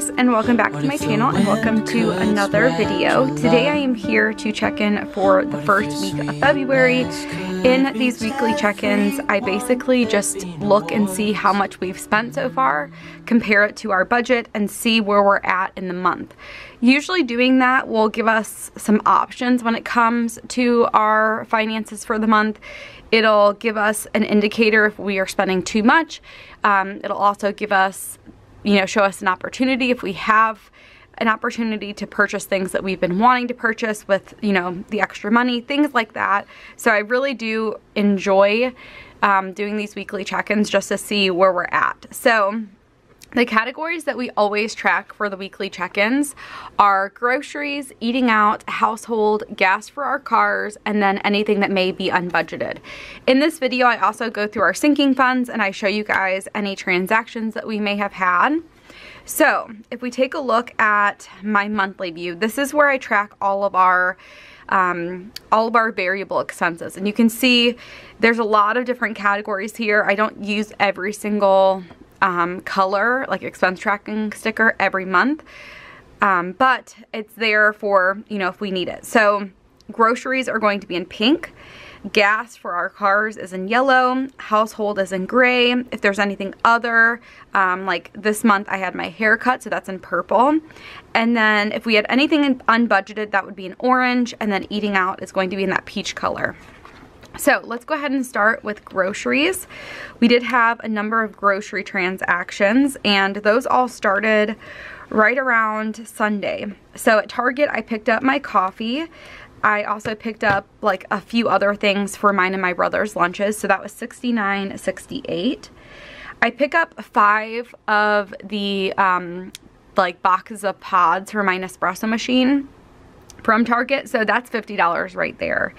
guys, and welcome back to my channel and welcome to another video. Today I am here to check in for the first week of February. In these weekly check-ins, I basically just look and see how much we've spent so far, compare it to our budget, and see where we're at in the month. Usually doing that will give us some options when it comes to our finances for the month. It'll give us an indicator if we are spending too much. It'll also give us, show us an opportunity if we have an opportunity to purchase things that we've been wanting to purchase with, the extra money, things like that. So I really do enjoy doing these weekly check-ins just to see where we're at. So the categories that we always track for the weekly check-ins are groceries, eating out, household, gas for our cars, and then anything that may be unbudgeted. In this video, I also go through our sinking funds and I show you guys any transactions that we may have had. So if we take a look at my monthly view, this is where I track all of our variable expenses, and you can see there's a lot of different categories here. I don't use every single color, like expense tracking sticker every month, but it's there for, if we need it. So groceries are going to be in pink, gas for our cars is in yellow, household is in gray. If there's anything other, like this month I had my hair cut, so that's in purple. And then if we had anything unbudgeted, that would be in orange, and then eating out is going to be in that peach color. So let's go ahead and start with groceries. We did have a number of grocery transactions, and those all started right around Sunday. So at Target, I picked up my coffee. I also picked up like a few other things for mine and my brother's lunches. So that was $69.68. I pick up 5 of the like boxes of pods for my Nespresso machine from Target. So that's $50 right there.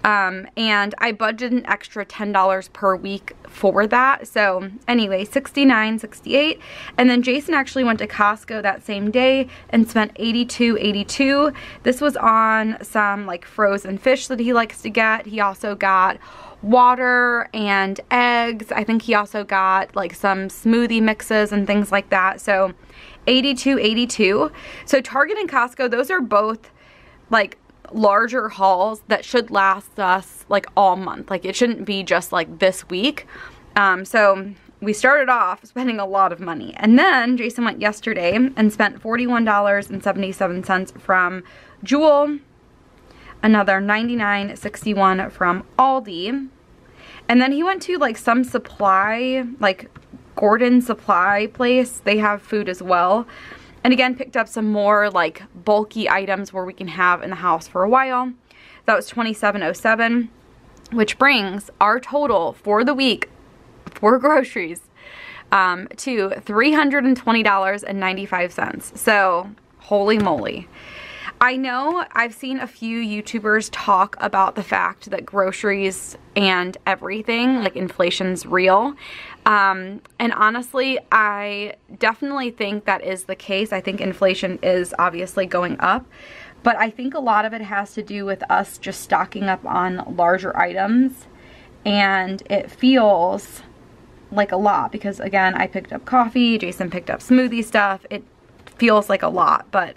And I budgeted an extra $10 per week for that. So anyway, $69.68. And then Jason actually went to Costco that same day and spent $82.82. This was on some like frozen fish that he likes to get. He also got water and eggs. I think he also got like some smoothie mixes and things like that. So $82.82. So Target and Costco, those are both like larger hauls that should last us like all month. Like it shouldn't be just like this week. So we started off spending a lot of money, and then Jason went yesterday and spent $41.77 from Jewel, another $99.61 from Aldi, and then he went to like some supply, like Gordon supply place. They have food as well. And again, picked up some more like bulky items where we can have in the house for a while. That was $27.07, which brings our total for the week for groceries to $320.95. So holy moly. I know I've seen a few YouTubers talk about the fact that groceries and everything, like inflation's real. And honestly, I definitely think that is the case. I think inflation is obviously going up, but I think a lot of it has to do with us just stocking up on larger items, and it feels like a lot because again, I picked up coffee, Jason picked up smoothie stuff. It feels like a lot, but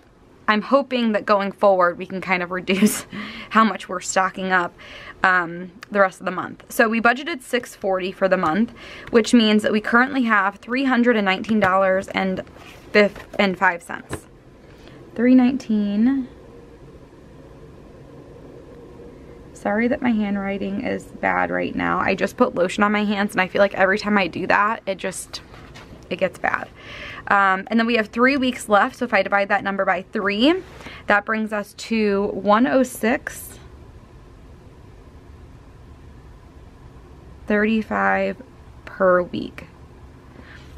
I'm hoping that going forward we can kind of reduce how much we're stocking up the rest of the month. So we budgeted $640 for the month, which means that we currently have $319.05. $319. Sorry that my handwriting is bad right now. I just put lotion on my hands, and I feel like every time I do that, it gets bad. And then we have 3 weeks left, so if I divide that number by 3, that brings us to $106.35 per week.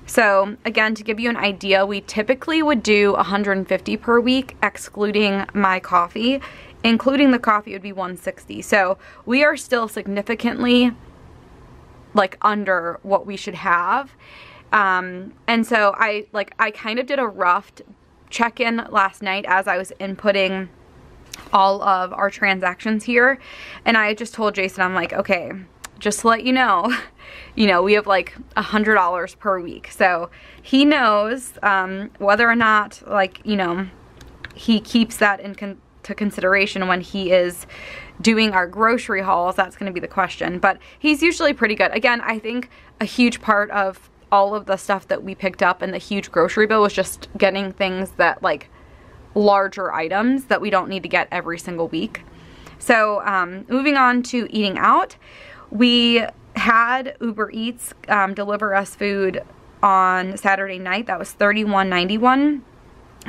So again, to give you an idea, we typically would do $150 per week, excluding my coffee. Including the coffee, it would be $160. So we are still significantly like under what we should have. And so I kind of did a rough check-in last night as I was inputting all of our transactions here, and I just told Jason, I'm like, okay, just to let you know, we have like $100 per week. So he knows whether or not, like, he keeps that into consideration when he is doing our grocery hauls. That's going to be the question. But he's usually pretty good. Again, I think a huge part of all of the stuff that we picked up in the huge grocery bill was just getting things that, like, larger items that we don't need to get every single week. So moving on to eating out, we had Uber Eats deliver us food on Saturday night. That was $31.91.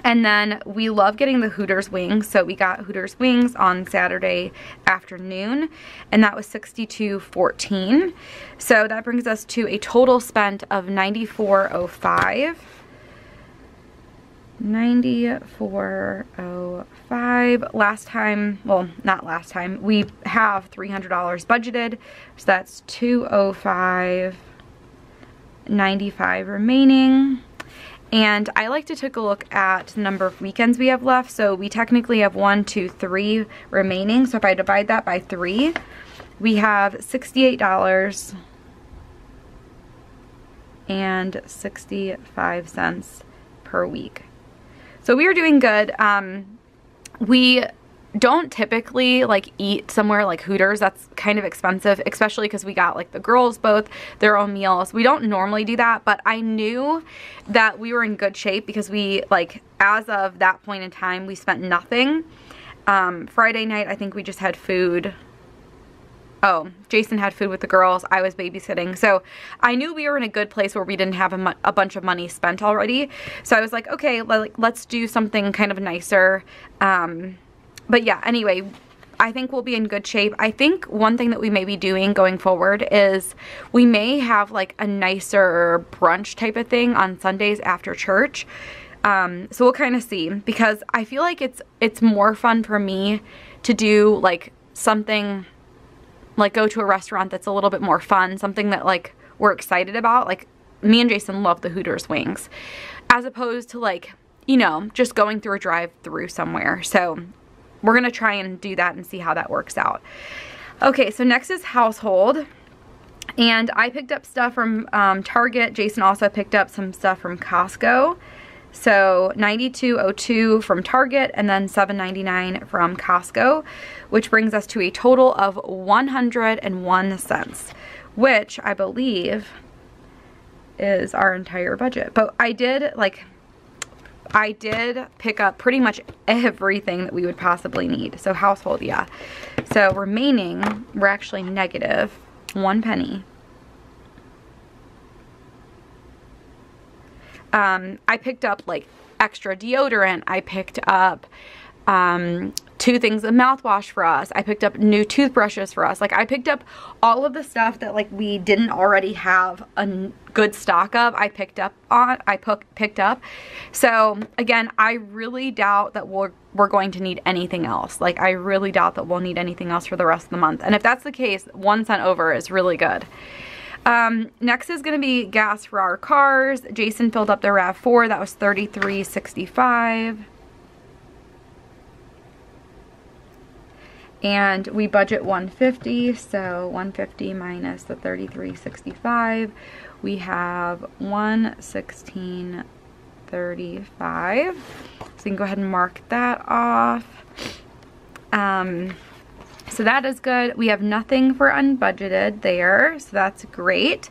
And then we love getting the Hooters wings, so we got Hooters wings on Saturday afternoon, and that was $62.14. So that brings us to a total spent of $94.05. $94.05. Last time, well, not last time, we have $300 budgeted, so that's $205.95 remaining. And I like to take a look at the number of weekends we have left. So we technically have 1, 2, 3 remaining. So if I divide that by 3, we have $68.65 per week. So we are doing good. We don't typically like eat somewhere like Hooters. That's kind of expensive, especially because we got like the girls both their own meals. We don't normally do that, but I knew that we were in good shape because we, like, as of that point in time, we spent nothing. Friday night, I think we just had food. Oh, Jason had food with the girls. I was babysitting. So I knew we were in a good place where we didn't have a bunch of money spent already. So I was like, okay, let's do something kind of nicer. But yeah, anyway, I think we'll be in good shape. I think one thing that we may be doing going forward is we may have like a nicer brunch type of thing on Sundays after church. So we'll kind of see, because I feel like it's more fun for me to do like something, like go to a restaurant that's a little bit more fun, something that like we're excited about. Like me and Jason love the Hooters wings, as opposed to like, just going through a drive-through somewhere. So we're going to try and do that and see how that works out. Okay, so next is household. And I picked up stuff from Target. Jason also picked up some stuff from Costco. So $92.02 from Target and then $7.99 from Costco, which brings us to a total of 101 cents, which I believe is our entire budget. But I did pick up pretty much everything that we would possibly need. So household, yeah. So remaining, we're actually negative 1 penny. I picked up like extra deodorant. I picked up 2 things of mouthwash for us. I picked up new toothbrushes for us. Like I picked up all of the stuff that like we didn't already have a good stock of. I picked up. So again, I really doubt that we're going to need anything else. Like I really doubt that we'll need anything else for the rest of the month. And if that's the case, 1 cent over is really good. Next is going to be gas for our cars. Jason filled up the RAV4. That was $33.65. And we budget $150, so $150 minus the $33.65. We have $116.35. So you can go ahead and mark that off. So that is good. We have nothing for unbudgeted there, so that's great.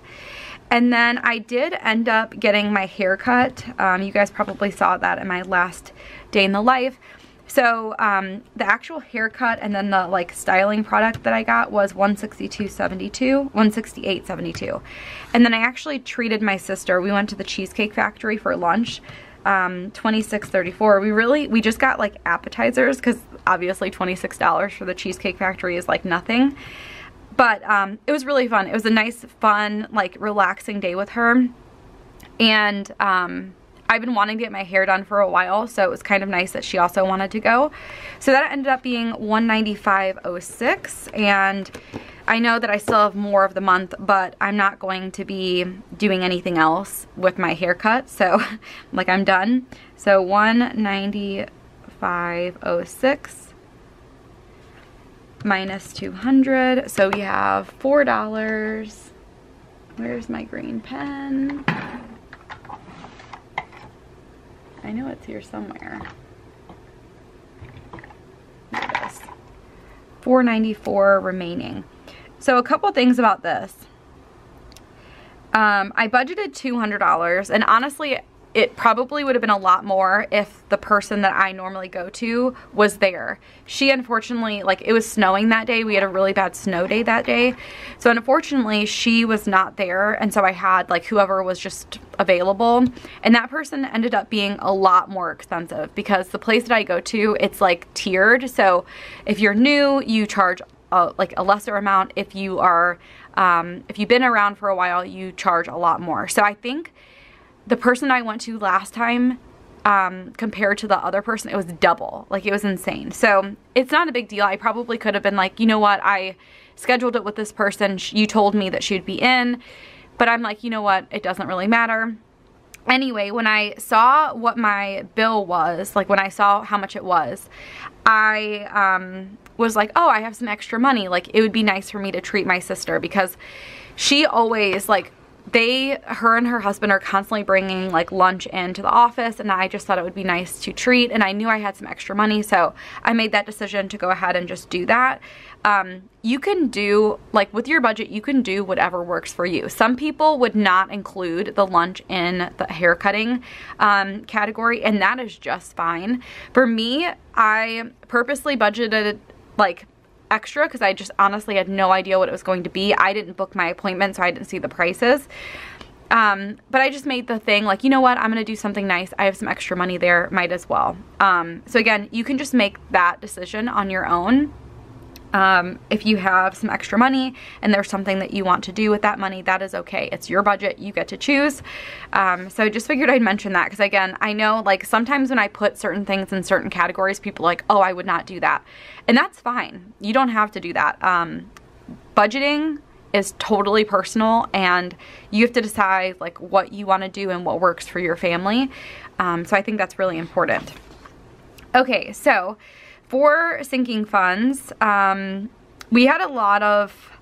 And then I did end up getting my hair cut. You guys probably saw that in my last day in the life. So the actual haircut and then the like styling product that I got was $168.72. And then I actually treated my sister. We went to the Cheesecake Factory for lunch. $26.34. We just got like appetizers because obviously $26 for the Cheesecake Factory is like nothing. But it was really fun. It was a nice, fun, like relaxing day with her. And I've been wanting to get my hair done for a while, so it was kind of nice that she also wanted to go. So that ended up being $195.06, and I know that I still have more of the month, but I'm not going to be doing anything else with my haircut, so like I'm done. So $195.06. minus 200. So we have $4. Where's my green pen? I know it's here somewhere. There it is. $4.94 remaining. So a couple things about this. I budgeted $200, and honestly, it probably would have been a lot more if the person that I normally go to was there. She unfortunately, like, it was snowing that day. We had a really bad snow day that day. So unfortunately, she was not there, and so I had, like, whoever was just available. And that person ended up being a lot more expensive because the place that I go to, it's, like, tiered. So if you're new, you charge, like, a lesser amount. If you are, if you've been around for a while, you charge a lot more. So I think the person I went to last time, compared to the other person, it was double. Like, it was insane. So it's not a big deal. I probably could have been like, you know what, I scheduled it with this person. You told me that she'd be in. But I'm like, you know what, it doesn't really matter. Anyway, when I saw what my bill was, like when I saw how much it was, I was like, oh, I have some extra money. Like, it would be nice for me to treat my sister because she always, like, her and her husband are constantly bringing, like, lunch into the office, and I just thought it would be nice to treat, and I knew I had some extra money, so I made that decision to go ahead and just do that. You can do, like, with your budget, you can do whatever works for you. Some people would not include the lunch in the haircutting category, and that is just fine. For me, I purposely budgeted, like, extra because I just honestly had no idea what it was going to be. I didn't book my appointment, so I didn't see the prices. But I just made the thing like, you know what, I'm gonna do something nice. I have some extra money there, might as well. So again, you can just make that decision on your own. If you have some extra money and there's something that you want to do with that money, that is okay. It's your budget, you get to choose. So I just figured I'd mention that because, again, I know, like, sometimes when I put certain things in certain categories, people are like, oh, I would not do that. And that's fine. You don't have to do that. Budgeting is totally personal, and you have to decide, like, what you want to do and what works for your family. So I think that's really important. Okay, so for sinking funds, we had a lot of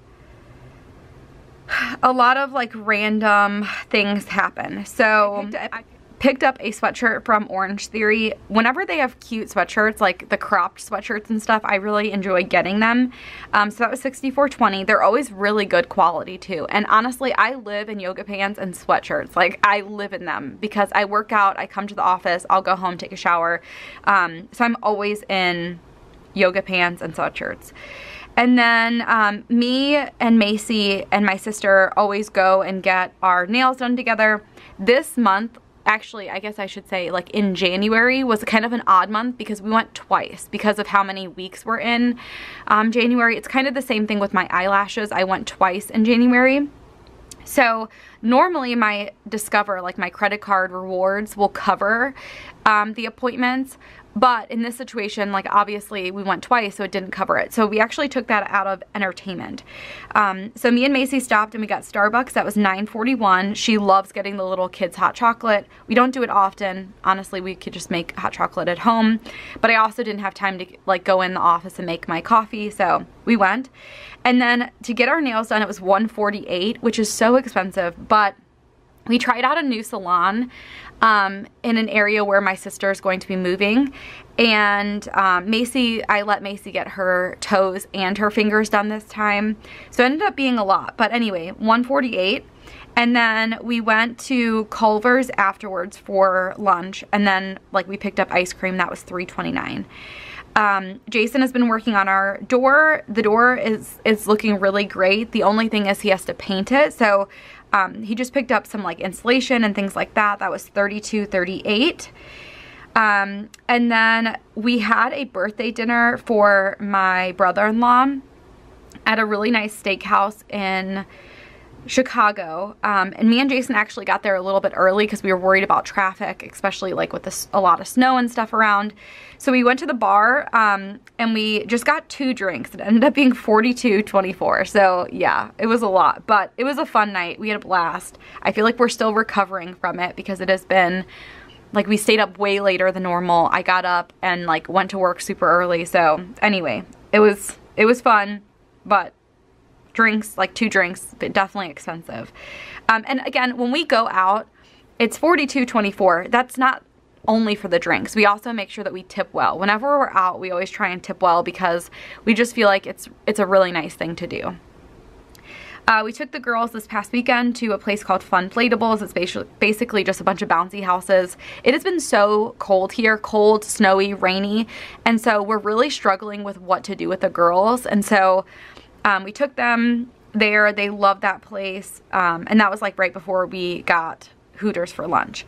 like random things happen. So I picked up a sweatshirt from Orange Theory. Whenever they have cute sweatshirts, like the cropped sweatshirts and stuff, I really enjoy getting them. So that was $64.20. They're always really good quality too. And honestly, I live in yoga pants and sweatshirts. Like, I live in them because I work out, I come to the office, I'll go home, take a shower. So I'm always in yoga pants and sweatshirts. And then me and Macy and my sister always go and get our nails done together. This month, actually, I guess I should say, like, in January was kind of an odd month because we went twice because of how many weeks we're in January. It's kind of the same thing with my eyelashes. I went twice in January. So normally my Discover, like my credit card rewards, will cover the appointments. But in this situation, like, obviously we went twice, so it didn't cover it. So we actually took that out of entertainment. So me and Macy stopped and we got Starbucks. That was $9.41. She loves getting the little kids hot chocolate. We don't do it often. Honestly, we could just make hot chocolate at home. But I also didn't have time to, like, go in the office and make my coffee, so we went. And then to get our nails done, it was $148, which is so expensive. But we tried out a new salon in an area where my sister is going to be moving, and I let Macy get her toes and her fingers done this time, so it ended up being a lot. But anyway, $148, and then we went to Culver's afterwards for lunch, and then, like, we picked up ice cream. That was $3.29. Jason has been working on our door. The door is looking really great. The only thing is he has to paint it, so he just picked up some, like, insulation and things like that. That was $32.38. And then we had a birthday dinner for my brother-in-law at a really nice steakhouse in Chicago. And me and Jason actually got there a little bit early because we were worried about traffic, especially, like, with a lot of snow and stuff around. So we went to the bar and we just got 2 drinks. It ended up being $42.24. So yeah, it was a lot, but it was a fun night. We had a blast. I feel like we're still recovering from it because it has been, like, we stayed up way later than normal. I got up and, like, went to work super early. So anyway, it was it was fun, but drinks, like 2 drinks, but definitely expensive. And again, when we go out, it's $42.24. That's not only for the drinks. We also make sure that we tip well. Whenever we're out, we always try and tip well because we just feel like it's a really nice thing to do. We took the girls this past weekend to a place called Funflatables. It's basically just a bunch of bouncy houses. It has been so cold here, cold, snowy, rainy, and so we're really struggling with what to do with the girls. And so we took them there. They loved that place, and that was like right before we got Hooters for lunch.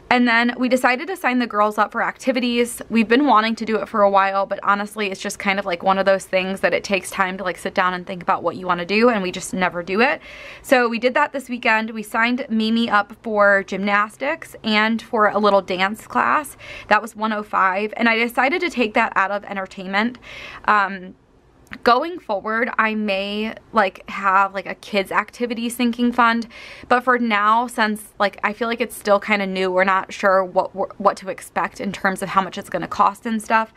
And then we decided to sign the girls up for activities. We've been wanting to do it for a while, but honestly, it's just kind of like one of those things that it takes time to like sit down and think about what you want to do, and we just never do it. So we did that this weekend. We signed Mimi up for gymnastics and for a little dance class. That was $105, and I decided to take that out of entertainment. Going forward, I may like have like a kids activity sinking fund, but for now, since like I feel like it's still kind of new, we're not sure what to expect in terms of how much it's going to cost and stuff,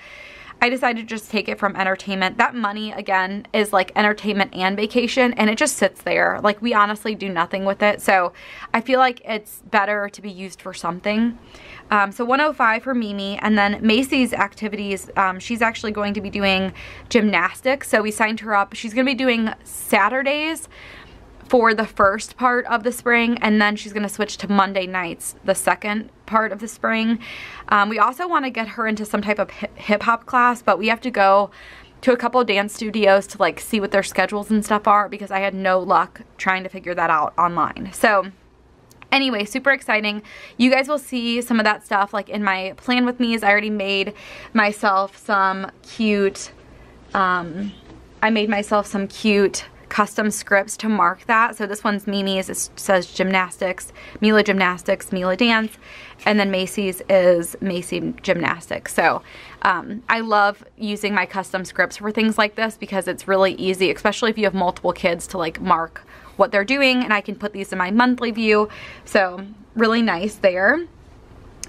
I decided to just take it from entertainment. That money, again, is like entertainment and vacation, and it just sits there. Like, we honestly do nothing with it, so I feel like it's better to be used for something. So $105 for Mimi, and then Macy's activities, she's actually going to be doing gymnastics, so we signed her up. She's going to be doing Saturdays for the first part of the spring, and then she's going to switch to Monday nights the second part of the spring. We also want to get her into some type of hip-hop class, but we have to go to a couple of dance studios to like see what their schedules and stuff are, because I had no luck trying to figure that out online. So anyway, super exciting. You guys will see some of that stuff like in my plan with me's. I already made myself some cute, custom scripts to mark that. So this one's Mimi's. It says gymnastics, Mila dance, and then Macy's is Macy gymnastics. So I love using my custom scripts for things like this because it's really easy, especially if you have multiple kids, to like mark what they're doing, and I can put these in my monthly view. So really nice there.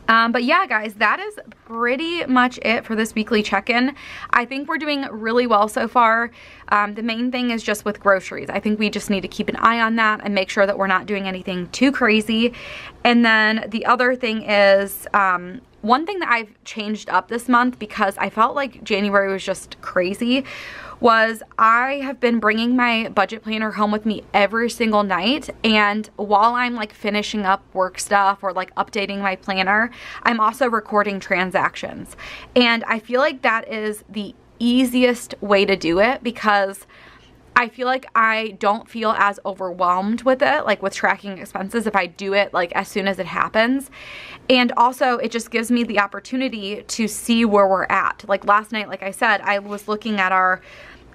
But yeah, guys, that is pretty much it for this weekly check-in. I think we're doing really well so far. The main thing is just with groceries. I think we just need to keep an eye on that and make sure that we're not doing anything too crazy. And then the other thing is, one thing that I've changed up this month, because I felt like January was just crazy, was I have been bringing my budget planner home with me every single night, and while I'm like finishing up work stuff or like updating my planner, I'm also recording transactions. And I feel like that is the easiest way to do it, because I feel like I don't feel as overwhelmed with it, like with tracking expenses, if I do it like as soon as it happens. And also it just gives me the opportunity to see where we're at. Like last night, like I said, I was looking at our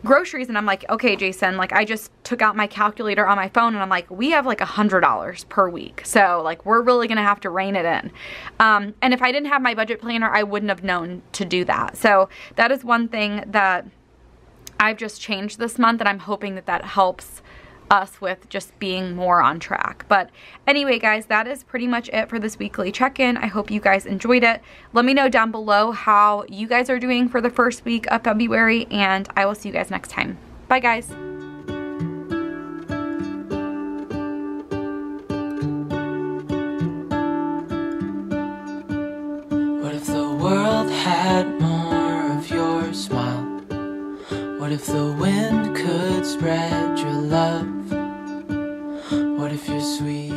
groceries and I'm like, okay, Jason, like I just took out my calculator on my phone and I'm like, we have like $100 per week. So like we're really gonna have to rein it in. And if I didn't have my budget planner, I wouldn't have known to do that. So that is one thing that I've just changed this month, and I'm hoping that that helps us with just being more on track. But anyway, guys, that is pretty much it for this weekly check-in. I hope you guys enjoyed it. Let me know down below how you guys are doing for the first week of February, and I will see you guys next time. Bye, guys. What if the world had more of your smile? What if the wind could spread your love? What if your sweet